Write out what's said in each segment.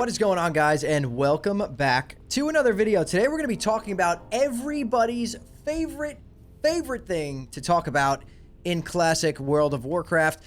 What is going on, guys, and welcome back to another video. Today we're going to be talking about everybody's favorite thing to talk about in classic World of Warcraft,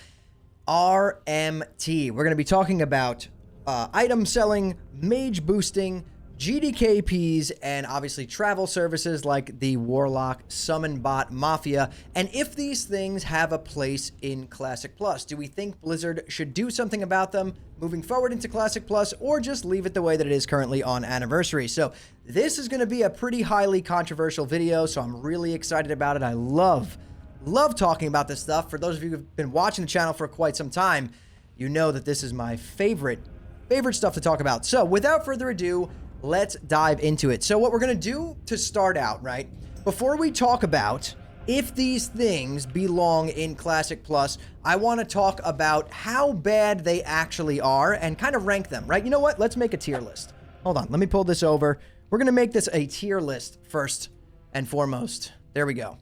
RMT. We're going to be talking about item selling, mage boosting, GDKPs, and obviously travel services like the Warlock Summon Bot Mafia, and if these things have a place in Classic Plus. Do we think Blizzard should do something about them moving forward into Classic Plus, or just leave it the way that it is currently on Anniversary? So this is going to be a pretty highly controversial video, so I'm really excited about it. I love talking about this stuff. For those of you who've been watching the channel for quite some time, you know that this is my favorite stuff to talk about. So without further ado, let's dive into it. So what we're going to do to start out, right, before we talk about if these things belong in Classic Plus, I want to talk about how bad they actually are and kind of rank them, right? You know what? Let's make a tier list. Hold on. Let me pull this over. We're going to make this a tier list first and foremost. There we go.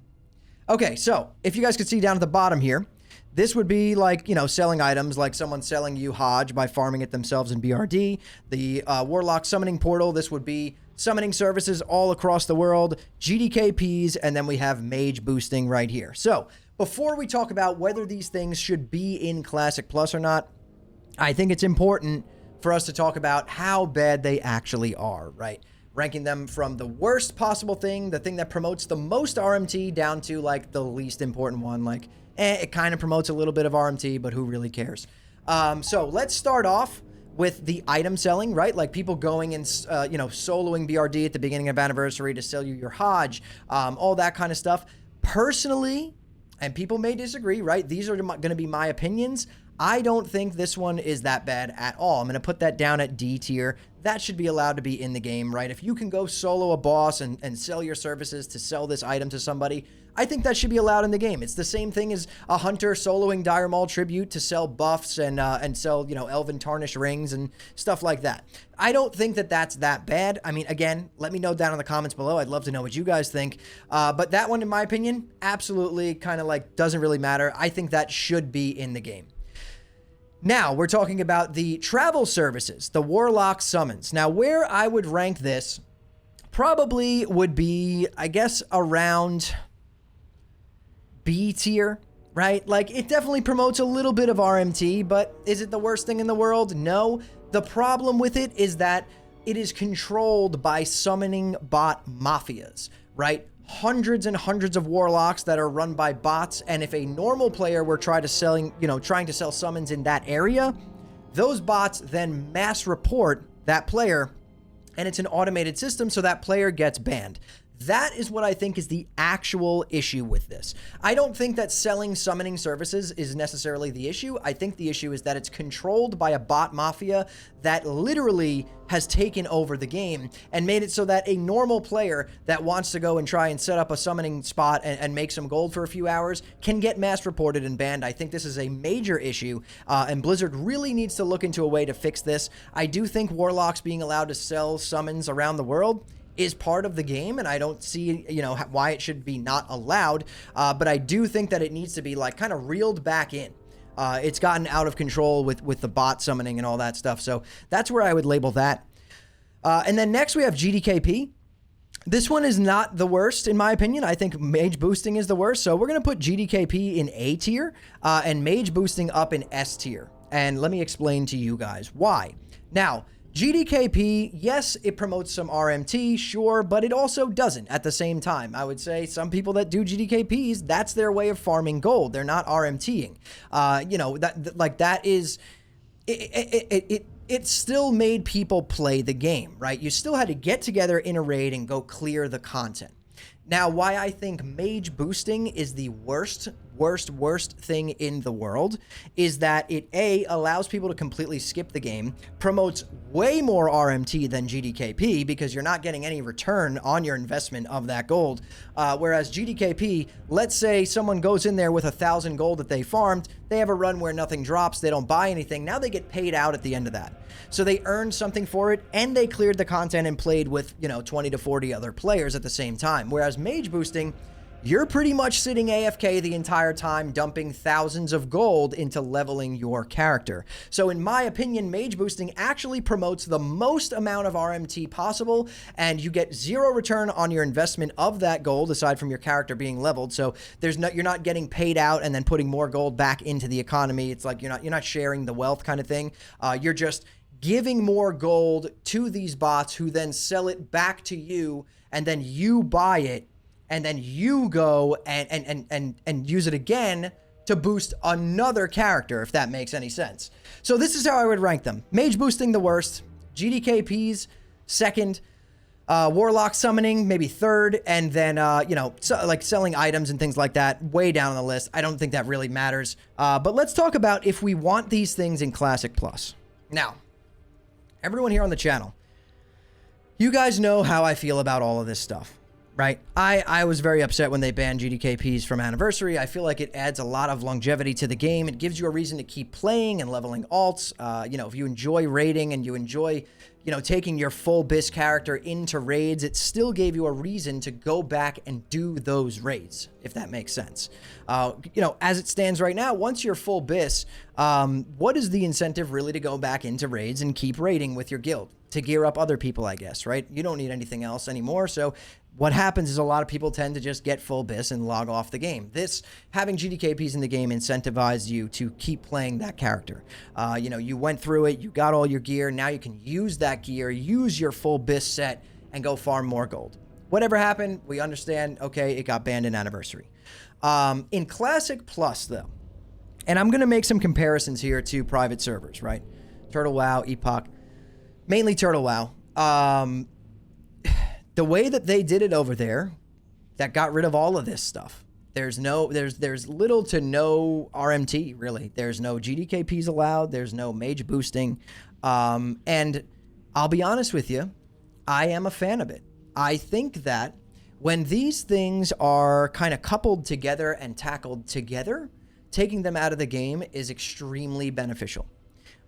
Okay, so if you guys could see down at the bottom here, this would be like, you know, selling items, like someone selling you Hodge by farming it themselves in BRD. The Warlock Summoning Portal, this would be summoning services all across the world, GDKPs, and then we have mage boosting right here. So before we talk about whether these things should be in Classic Plus or not, I think it's important for us to talk about how bad they actually are, right? Ranking them from the worst possible thing, the thing that promotes the most RMT, down to like the least important one, like it kind of promotes a little bit of RMT, but who really cares? So let's start off with the item selling, right? Like people going and, you know, soloing BRD at the beginning of Anniversary to sell you your Hodge, all that kind of stuff. Personally, and people may disagree, right? These are going to be my opinions. I don't think this one is that bad at all. I'm going to put that down at D tier. That should be allowed to be in the game, right? If you can go solo a boss and sell your services to sell this item to somebody, I think that should be allowed in the game. It's the same thing as a hunter soloing Dire Maul Tribute to sell buffs and sell, you know, Elven Tarnished rings and stuff like that. I don't think that that's that bad. I mean, again, let me know down in the comments below. I'd love to know what you guys think. But that one, in my opinion, absolutely kind of like doesn't really matter. I think that should be in the game. Now, we're talking about the travel services, the Warlock Summons. Now, where I would rank this probably would be, I guess, around B tier, right? Like, it definitely promotes a little bit of RMT, but is it the worst thing in the world? No. The problem with it is that it is controlled by summoning bot mafias, right? Hundreds and hundreds of warlocks that are run by bots, and if a normal player were trying to sell summons in that area, those bots then mass report that player, and it's an automated system, so that player gets banned. That is what I think is the actual issue with this. I don't think that selling summoning services is necessarily the issue. I think the issue is that it's controlled by a bot mafia that literally has taken over the game and made it so that a normal player that wants to go and try and set up a summoning spot and make some gold for a few hours can get mass reported and banned. I think this is a major issue, and Blizzard really needs to look into a way to fix this. I do think warlocks being allowed to sell summons around the world is part of the game, and I don't see, you know, why it should be not allowed, but I do think that it needs to be like kind of reeled back in. It's gotten out of control with the bot summoning and all that stuff, so that's where I would label that. And then next we have GDKP. This one is not the worst, in my opinion. I think mage boosting is the worst, so we're going to put GDKP in A tier and mage boosting up in S tier. And let me explain to you guys why. Now, GDKP, yes, it promotes some RMT, sure, but it also doesn't at the same time. I would say some people that do GDKPs, that's their way of farming gold. They're not RMTing. You know, that is, it still made people play the game, right? You still had to get together in a raid and go clear the content. Now, why I think mage boosting is the worst thing in the world is that it allows people to completely skip the game, promotes way more RMT than GDKP because you're not getting any return on your investment of that gold. Whereas GDKP, let's say someone goes in there with 1,000 gold that they farmed, they have a run where nothing drops, they don't buy anything, now they get paid out at the end of that. So they earned something for it, and they cleared the content and played with, you know, 20 to 40 other players at the same time. Whereas mage boosting, you're pretty much sitting AFK the entire time, dumping thousands of gold into leveling your character. So in my opinion, mage boosting actually promotes the most amount of RMT possible, and you get zero return on your investment of that gold aside from your character being leveled. So you're not getting paid out and then putting more gold back into the economy. It's like you're not sharing the wealth kind of thing. You're just giving more gold to these bots who then sell it back to you, and then you buy it, and then you go and use it again to boost another character, if that makes any sense. So this is how I would rank them. Mage boosting the worst, GDKPs second, Warlock summoning maybe third, and then, like selling items and things like that way down on the list. I don't think that really matters. But let's talk about if we want these things in Classic Plus. Now, everyone here on the channel, you guys know how I feel about all of this stuff. Right? I was very upset when they banned GDKPs from Anniversary. I feel like it adds a lot of longevity to the game. It gives you a reason to keep playing and leveling alts. If you enjoy raiding and you enjoy, taking your full BIS character into raids, it still gave you a reason to go back and do those raids, if that makes sense. As it stands right now, once you're full BIS, what is the incentive really to go back into raids and keep raiding with your guild? To gear up other people, I guess, right? You don't need anything else anymore, so what happens is a lot of people tend to just get full BIS and log off the game. Having GDKPs in the game incentivizes you to keep playing that character. You went through it, you got all your gear, now you can use that gear, use your full BIS set, and go farm more gold. Whatever happened, we understand, okay, it got banned in Anniversary. In Classic Plus, though, and I'm going to make some comparisons here to private servers, right? Turtle WoW, Epoch, mainly Turtle WoW. The way that they did it over there, that got rid of all of this stuff. There's little to no RMT, really. There's no GDKPs allowed. There's no mage boosting. And I'll be honest with you, I am a fan of it. I think that when these things are kind of coupled together and tackled together, taking them out of the game is extremely beneficial,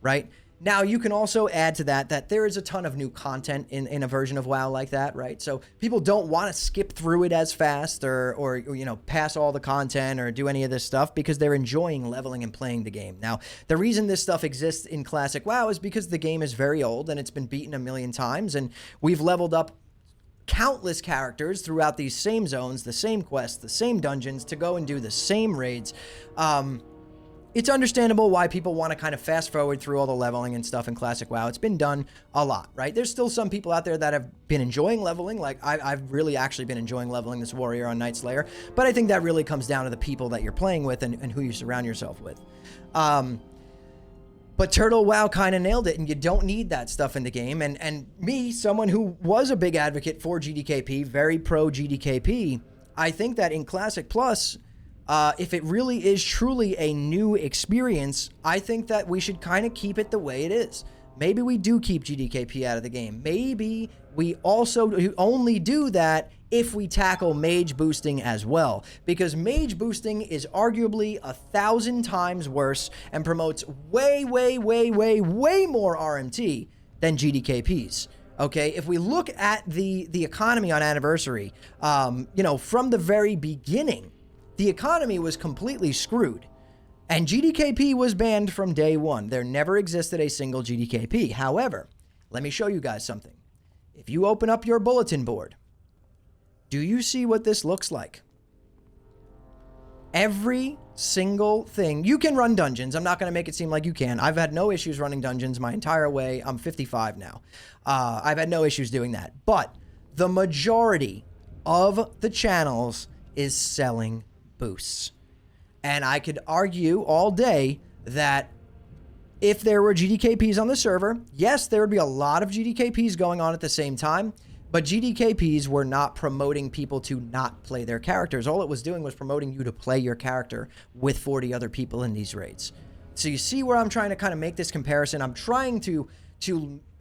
right? Now, you can also add to that there is a ton of new content in a version of WoW like that, right? So people don't want to skip through it as fast or pass all the content or do any of this stuff because they're enjoying leveling and playing the game. Now, the reason this stuff exists in Classic WoW is because the game is very old and it's been beaten a million times, and we've leveled up countless characters throughout these same zones, the same quests, the same dungeons to go and do the same raids. It's understandable why people want to kind of fast forward through all the leveling and stuff in Classic WoW. It's been done a lot, right? There's still some people out there that have been enjoying leveling. Like I've really actually been enjoying leveling this warrior on Night Slayer, but I think that really comes down to the people that you're playing with and who you surround yourself with. But Turtle WoW kind of nailed it, and you don't need that stuff in the game. And me, someone who was a big advocate for GDKP, very pro GDKP, I think that in Classic Plus, if it really is truly a new experience, I think that we should kind of keep it the way it is. Maybe we do keep GDKP out of the game. Maybe we also only do that if we tackle mage boosting as well, because mage boosting is arguably 1,000 times worse and promotes way more RMT than GDKPs. Okay, if we look at the economy on Anniversary, from the very beginning, the economy was completely screwed, and GDKP was banned from day one. There never existed a single GDKP. However, let me show you guys something. If you open up your bulletin board, do you see what this looks like? Every single thing. You can run dungeons. I'm not going to make it seem like you can. I've had no issues running dungeons my entire way. I'm 55 now. I've had no issues doing that. But the majority of the channels is selling boosts. And I could argue all day that if there were GDKPs on the server, yes, there would be a lot of GDKPs going on at the same time, but GDKPs were not promoting people to not play their characters. All it was doing was promoting you to play your character with 40 other people in these raids. So you see where I'm trying to kind of make this comparison. I'm trying to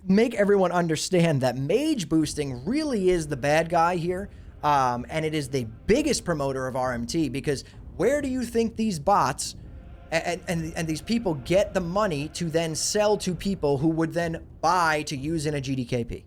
make everyone understand that mage boosting really is the bad guy here. And it is the biggest promoter of RMT, because where do you think these bots and these people get the money to then sell to people who would then buy to use in a GDKP?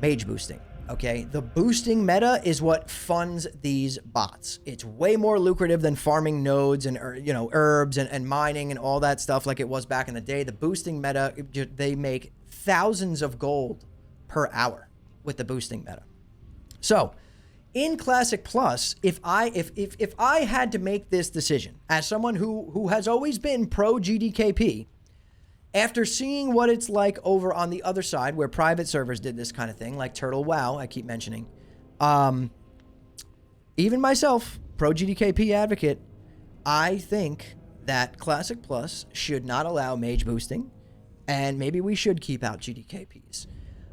Mage boosting. Okay, the boosting meta is what funds these bots. It's way more lucrative than farming nodes and herbs and mining and all that stuff like it was back in the day. The boosting meta, they make thousands of gold per hour with the boosting meta. So in Classic Plus, if I had to make this decision as someone who has always been pro GDKP, after seeing what it's like over on the other side where private servers did this kind of thing, like Turtle WoW, I keep mentioning, even myself, pro GDKP advocate, I think that Classic Plus should not allow mage boosting, and maybe we should keep out GDKPs.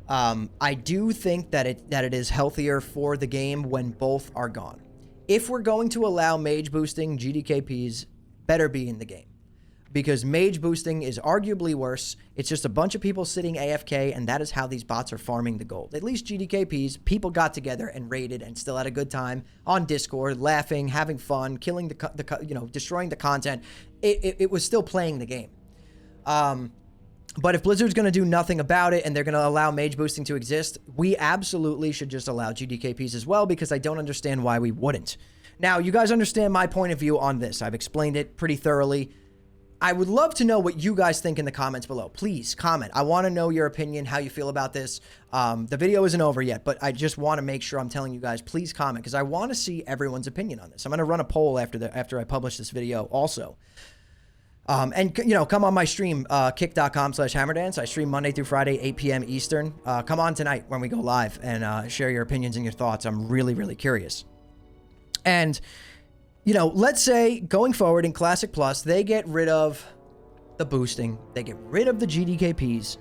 I do think that it is healthier for the game when both are gone. If we're going to allow mage boosting, GDKPs better be in the game, because mage boosting is arguably worse. It's just a bunch of people sitting AFK, and that is how these bots are farming the gold. At least GDKPs, people got together and raided and still had a good time on Discord, laughing, having fun, killing destroying the content. It was still playing the game. But if Blizzard's going to do nothing about it and they're going to allow mage boosting to exist, we absolutely should just allow GDKPs as well, because I don't understand why we wouldn't. Now, you guys understand my point of view on this. I've explained it pretty thoroughly. I would love to know what you guys think in the comments below. Please comment. I want to know your opinion, how you feel about this. The video isn't over yet, but I just want to make sure I'm telling you guys, please comment, because I want to see everyone's opinion on this. I'm going to run a poll after I publish this video also. And, come on my stream, kick.com/hammerdance. I stream Monday through Friday, 8 p.m. Eastern. Come on tonight when we go live and share your opinions and your thoughts. I'm really, really curious. And, let's say going forward in Classic Plus, they get rid of the boosting. They get rid of the GDKPs.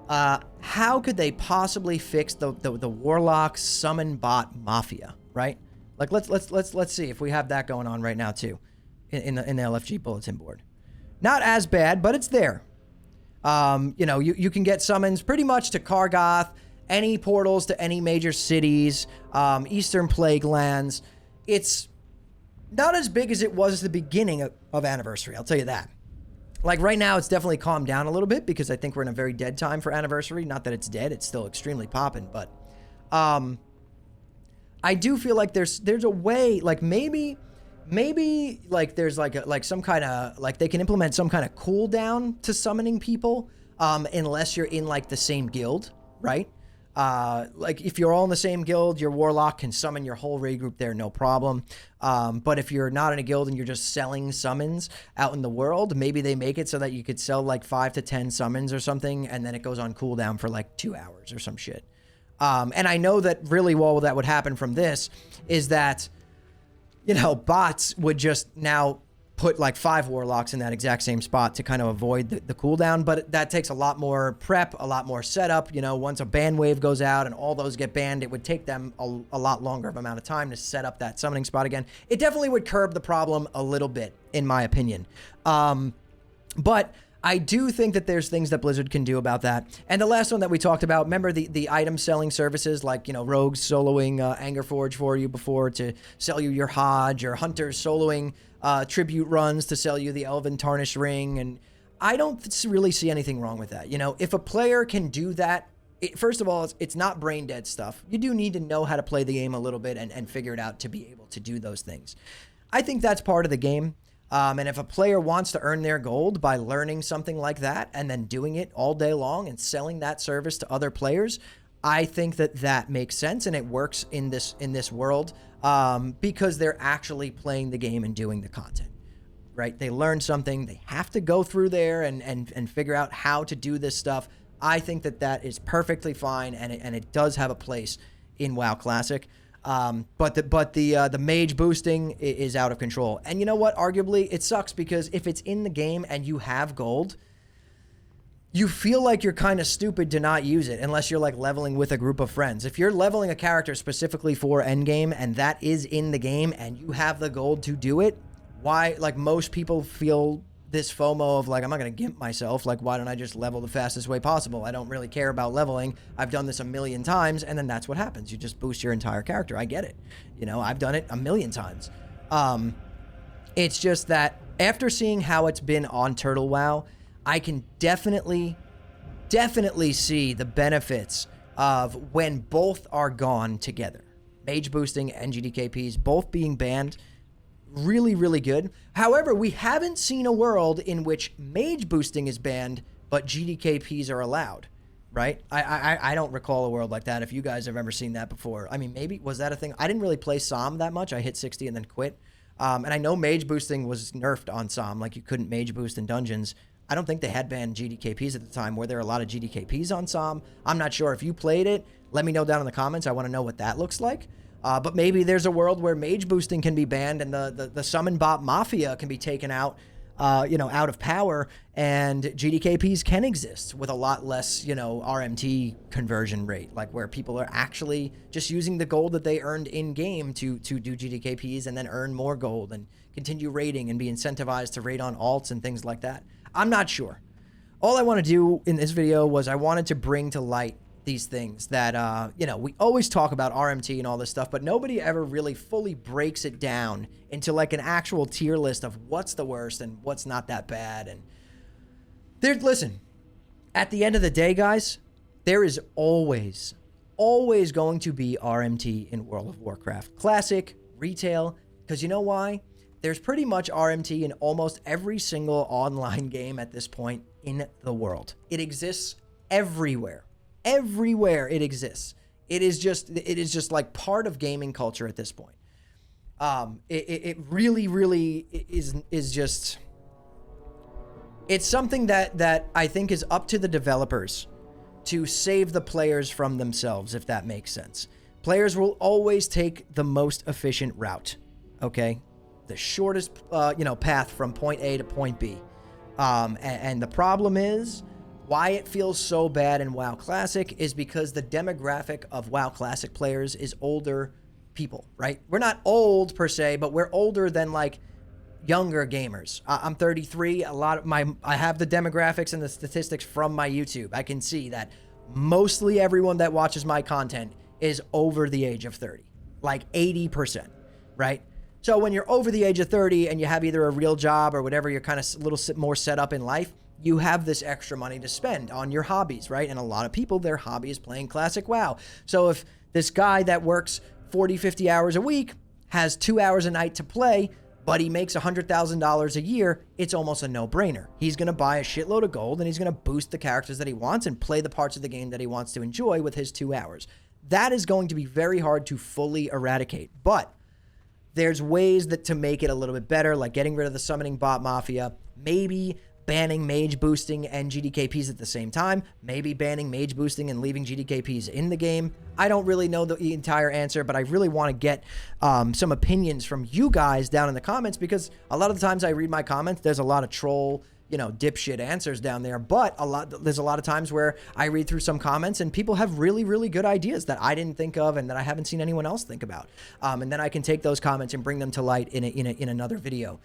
How could they possibly fix the Warlock summon bot mafia, right? Like, let's see if we have that going on right now too in the LFG bulletin board. Not as bad, but it's there. You can get summons pretty much to Kargoth, any portals to any major cities, Eastern Plague Lands. It's not as big as it was at the beginning of Anniversary, I'll tell you that. Like right now, it's definitely calmed down a little bit because I think we're in a very dead time for Anniversary. Not that it's dead, it's still extremely popping, but I do feel like there's a way, like maybe like there's like some kind of, like they can implement some kind of cooldown to summoning people, unless you're in like the same guild, right? Like if you're all in the same guild, your Warlock can summon your whole raid group there, no problem. But if you're not in a guild and you're just selling summons out in the world, maybe they make it so that you could sell like 5 to 10 summons or something, and then it goes on cooldown for like 2 hours or some shit. And I know that really well that would happen from this is that, bots would just now put like 5 Warlocks in that exact same spot to kind of avoid the cooldown, but that takes a lot more prep, a lot more setup. Once a ban wave goes out and all those get banned, it would take them a lot longer of amount of time to set up that summoning spot again. It definitely would curb the problem a little bit, in my opinion. But I do think that there's things that Blizzard can do about that. And the last one that we talked about, remember the item selling services like, Rogues soloing Angerforge for you before to sell you your Hodge, or Hunters soloing tribute runs to sell you the Elven Tarnished Ring. And I don't really see anything wrong with that. If a player can do that, first of all, it's not brain dead stuff. You do need to know how to play the game a little bit and figure it out to be able to do those things. I think that's part of the game. And if a player wants to earn their gold by learning something like that and then doing it all day long and selling that service to other players, I think that makes sense and it works in this world, because they're actually playing the game and doing the content, right? They learn something, they have to go through there and figure out how to do this stuff. I think that is perfectly fine, and it does have a place in WoW Classic. But the mage boosting is out of control. And you know what? Arguably, it sucks because if it's in the game and you have gold, you feel like you're kind of stupid to not use it unless you're like leveling with a group of friends. If you're leveling a character specifically for endgame and that is in the game and you have the gold to do it, why, like most people feel this FOMO of like, I'm not going to gimp myself. Like, why don't I just level the fastest way possible? I don't really care about leveling. I've done this a million times. And then that's what happens. You just boost your entire character. I get it. I've done it a million times. It's just that after seeing how it's been on Turtle WoW, I can definitely see the benefits of when both are gone together. Mage boosting and GDKPs both being banned. Really, really good. However, we haven't seen a world in which mage boosting is banned, but GDKPs are allowed, right? I don't recall a world like that. If you guys have ever seen that before. I mean, maybe, was that a thing? I didn't really play Somm that much. I hit 60 and then quit. And I know mage boosting was nerfed on Somm. Like, you couldn't mage boost in dungeons. I don't think they had banned GDKPs at the time. Were there a lot of GDKPs on Somm? I'm not sure. If you played it, let me know down in the comments. I want to know what that looks like. But maybe there's a world where mage boosting can be banned and the summon bot mafia can be taken out, out of power, and GDKPs can exist with a lot less, RMT conversion rate, like where people are actually just using the gold that they earned in game to do GDKPs and then earn more gold and continue raiding and be incentivized to raid on alts and things like that. I'm not sure. All I want to do in this video was I wanted to bring to light these things that, we always talk about RMT and all this stuff, but nobody ever really fully breaks it down into like an actual tier list of what's the worst and what's not that bad. And listen, at the end of the day, guys, there is always going to be RMT in World of Warcraft. Classic, retail, because you know why? There's pretty much RMT in almost every single online game at this point in the world. It exists everywhere. Everywhere it exists. It is just like part of gaming culture at this point. It really is just, it's something that I think is up to the developers to save the players from themselves, if that makes sense. Players will always take the most efficient route, okay? The shortest, path from point A to point B. And the problem is, why it feels so bad in WoW Classic is because the demographic of WoW Classic players is older people, right? We're not old per se, but we're older than like younger gamers. I'm 33. I have the demographics and the statistics from my YouTube. I can see that mostly everyone that watches my content is over the age of 30, like 80%, right? So when you're over the age of 30 and you have either a real job or whatever, you're kind of a little more set up in life, you have this extra money to spend on your hobbies, right? And a lot of people, their hobby is playing Classic WoW. So if this guy that works 40, 50 hours a week has 2 hours a night to play, but he makes $100,000 a year, it's almost a no-brainer. He's going to buy a shitload of gold and he's going to boost the characters that he wants and play the parts of the game that he wants to enjoy with his 2 hours. That is going to be very hard to fully eradicate, but there's ways to make it a little bit better, like getting rid of the summoning bot mafia, maybe banning mage boosting and GDKPs at the same time, maybe banning mage boosting and leaving GDKPs in the game. I don't really know the entire answer, but I really want to get some opinions from you guys down in the comments, because a lot of the times I read my comments, there's a lot of troll, dipshit answers down there, but there's a lot of times where I read through some comments and people have really, really good ideas that I didn't think of and that I haven't seen anyone else think about. And then I can take those comments and bring them to light in another video.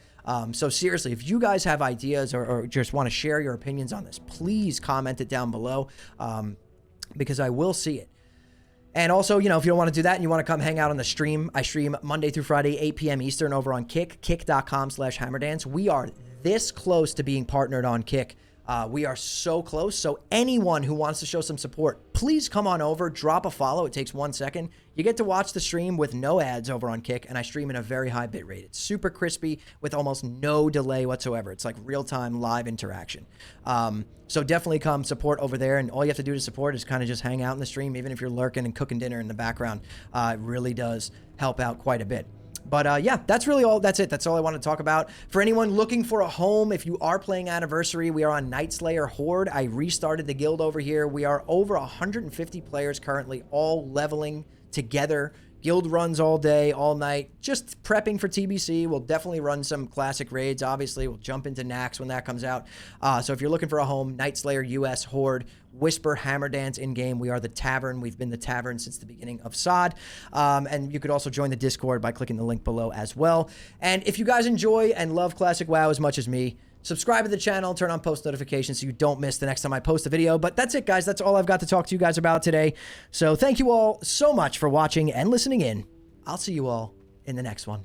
So seriously, if you guys have ideas or just want to share your opinions on this, please comment it down below, because I will see it. And also, if you don't want to do that and you want to come hang out on the stream, I stream Monday through Friday, 8 p.m. Eastern over on Kick, kick.com/hammerdance. We are this close to being partnered on Kick. We are so close. So anyone who wants to show some support, please come on over, drop a follow. It takes 1 second. You get to watch the stream with no ads over on Kick, and I stream in a very high bit rate. It's super crispy with almost no delay whatsoever. It's like real-time live interaction. So definitely come support over there, and all you have to do to support is kind of just hang out in the stream, even if you're lurking and cooking dinner in the background. It really does help out quite a bit. But yeah, that's really all. That's it. That's all I want to talk about. For anyone looking for a home, if you are playing Anniversary, we are on Nightslayer Horde. I restarted the guild over here. We are over 150 players currently, all leveling together. Guild runs all day, all night, just prepping for TBC. We'll definitely run some classic raids. Obviously, we'll jump into Nax when that comes out. So if you're looking for a home, Nightslayer US Horde, Whisper, Hammerdance in-game. We are the Tavern. We've been the Tavern since the beginning of SOD. And you could also join the Discord by clicking the link below as well. And if you guys enjoy and love Classic WoW as much as me, subscribe to the channel, turn on post notifications so you don't miss the next time I post a video. But that's it, guys. That's all I've got to talk to you guys about today. So thank you all so much for watching and listening in. I'll see you all in the next one.